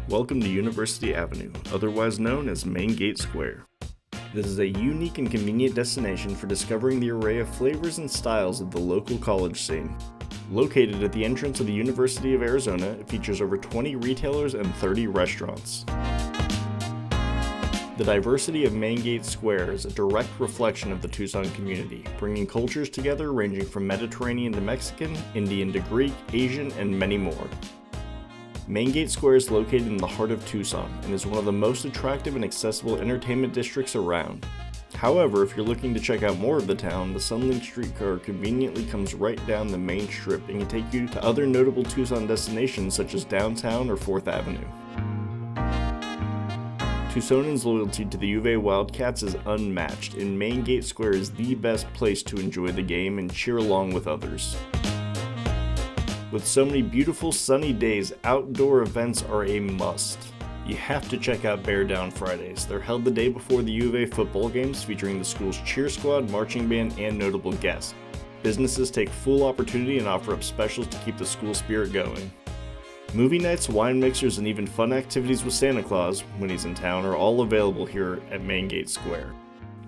Welcome to University Avenue, otherwise known as Main Gate Square. This is a unique and convenient destination for discovering the array of flavors and styles of the local college scene. Located at the entrance of the University of Arizona, it features over 20 retailers and 30 restaurants. The diversity of Main Gate Square is a direct reflection of the Tucson community, bringing cultures together ranging from Mediterranean to Mexican, Indian to Greek, Asian, and many more. Main Gate Square is located in the heart of Tucson and is one of the most attractive and accessible entertainment districts around. However, if you're looking to check out more of the town, the Sunlink streetcar conveniently comes right down the main strip and can take you to other notable Tucson destinations such as downtown or 4th Avenue. Tucsonans' loyalty to the U of A Wildcats is unmatched, and Main Gate Square is the best place to enjoy the game and cheer along with others. With so many beautiful sunny days, outdoor events are a must. You have to check out Bear Down Fridays. They're held the day before the U of A football games, featuring the school's cheer squad, marching band, and notable guests. Businesses take full opportunity and offer up specials to keep the school spirit going. Movie nights, wine mixers, and even fun activities with Santa Claus, when he's in town, are all available here at Main Gate Square.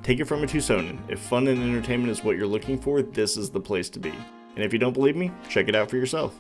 Take it from a Tucsonan. If fun and entertainment is what you're looking for, this is the place to be. And if you don't believe me, check it out for yourself.